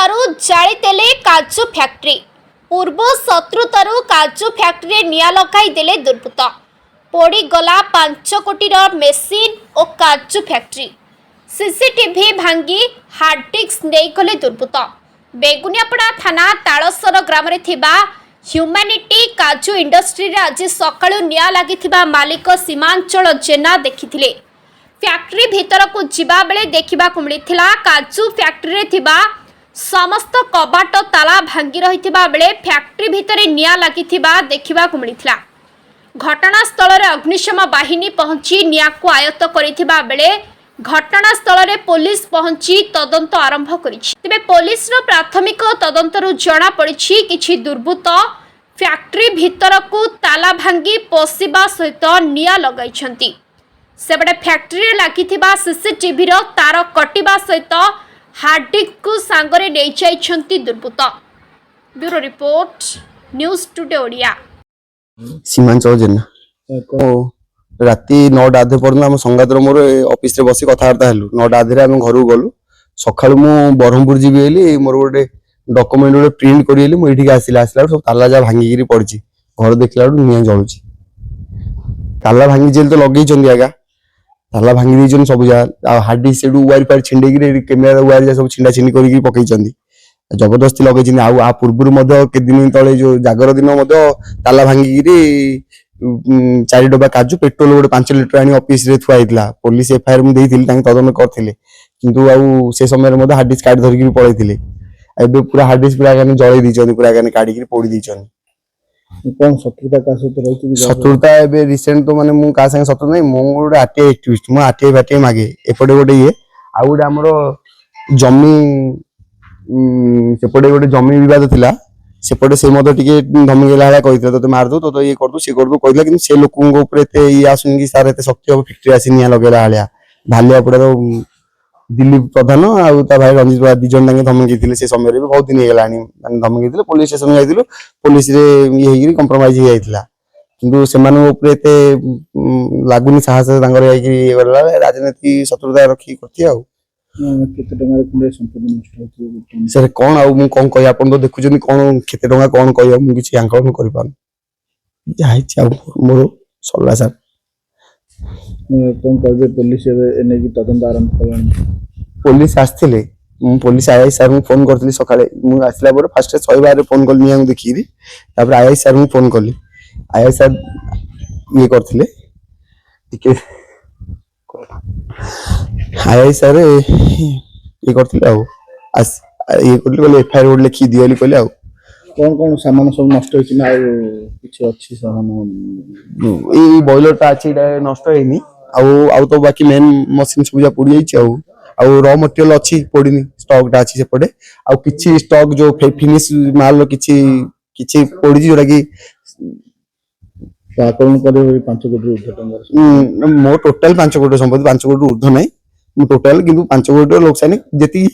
शत्रुतारू जाळीदेले काजू फैक्ट्री। पूर्व शत्रुतारू काजू फैक्ट्री निया लगाई देले दुर्बृत्त। पोड़ीगला 5 कोटीर मेसीन और काजू फैक्ट्री। सीसीटीवी भांगी हार्ड डिस्क नहीं गले दुर्बृत्त। बेगुनियापड़ा थाना तालसर ग्राम रे थिबा ह्यूमानिटी काजू इंडस्ट्री रे आज सकाळु निया लागिथिबा मालिक सीमांचल जेना देखिथिले। फैक्ट्री भीतर को जीवा बेले देखा मिलता काजू फैक्ट्री रे थिबा समस्त कबाट ताला भांगी रही बेले फैक्ट्री भितर निया लगी देखा मिलता। घटनास्थल में अग्निशम बाहिनी पहुंची निया को आयत्त करिथिबा बेले घटनास्थल में पुलिस पहुंची तदंत आरंभ करिछि। तेबे पुलिस रो प्राथमिक तदंतरु जणा पड़िछि किछि दुर्बृत्त फैक्ट्री भीतर को ताला भांगी पशिबा सहित निया लगाइछंती। सेबडे फैक्ट्री लगी सीसीटीवी तार कटिबा सहित हार्ड डिस्क को सांगरे नहीं जाइछंती दुर्बृत्त। Bureau report news today Odia. Seemanchal Jena राति 9टा आधे पर्यटन आम संगातर मोर ऑफिस रे बसी कथबार्ता हेलु। 9टा आधे आम घर गलु। सकाळु मु बरहमपुर जीवी हेली मोर गोटे डॉक्यूमेंट गोटे प्रिंट करी मु एठी आसिला सब ताला जा भांगी पड़ी घर देखला निया जलुची। ताला भांगी जेल तो लगे आगा ताला भांगी देछन सब जा हार्ड डिस्क सेडू वायर पार छिंडेगी कैमेरा वायर जा सब छिंडा छिंडी करिक पकईचंदी जबरदस्ती लगेछिन। आ पूर्व के दिन तले जो जागर दिन ताला भांगी 4 डब्बा काजू पेट्रोल गोटे 5 लिटर आनी ऑफिस रे थुआइतला। पुलिस एफआईआर मु देइथिल तांके तदन करथिले किंतु आउ से समय रे हार्ड डिस्क कार्ड धरिक पळैथिले। एबे पूरा हार्ड डिस्क पूरा गाने जळै दिचंदी पूरा गाने काढी के पोड़ी दिचंदी। कौन शत्रुता का रही शत्रुता एबे रिसेंट तो माने मु का संग शत्रु नै मु गोटे आरटीआई एक्टिविस्ट मु आरटीआई बाटे मागे एपटे गोटे ये आ गोटे हमरो जमी सेपटे गोटे जमी विवाद थिला सेपटे से मते टिके धमकेला हला कहितला तो मार दो तो ये कर दो से कर दो कहितला किंतु से लोकन को ऊपर एते ये आसुन कि सार एते शक्ति हो फैक्ट्री आसी निया लगेला हला भालिया पड़े तो दिलीप प्रधान आ भाई रंजित बाबा दिजन तांगे धमकी थिले से समय रे बहुत दिन हेलानी माने धमकी थिले पुलिस स्टेशन जाइथिलु पुलिस रे ये हेगिरी कंप्रोमाइज हो जाइथिला किंतु सेमान ऊपर एते लागुनी साहस तांगर आइकि ये करला राजनीति शत्रुता रखी करथि आ केते टंगा रे कुंडे संपत्ति नष्ट होथि सर कोन आ मु कोन कहि आपन तो देखुजनी कोन केते टंगा कोन कहि मु किछि आंकलन करि पान जाहि चा मोर सल्ला सर कोन कहबे पुलिस एने की तदंत आरंभ करलानी। पुलिस आस्थिले पुलिस आईआई सर मु फोन करथि सकाळे मु आसला पर फर्स्ट 6 बार फोन कल निया देखिरी तापर आईआई सर मु फोन कली आईआई सर ये करथिले टिके आईआई सर ये करथिले आ ये करले एफआईआर रोड लिखि दियली कहले आ कौन सामान सब नष्ट होछि ना किछ अछि सामान ए बॉयलर ता अछि नष्ट हेनी आउ तो बाकी मेन मशीन सब जा पड़ी जाइछि आ रॉ मटेरियल अछि पड़ीनी स्टॉक ता अछि से पड़े आ किछि स्टॉक जो फिनिश माल किछि पड़ी जोरा कि आकलन करे 5 कोटी ऊर्ध्व टंगा मो टोटल 5 कोटी संपत्ति 5 कोटी ऊर्ध्व नै मो टोटल किंतु 5 कोटी लोकसानी जेति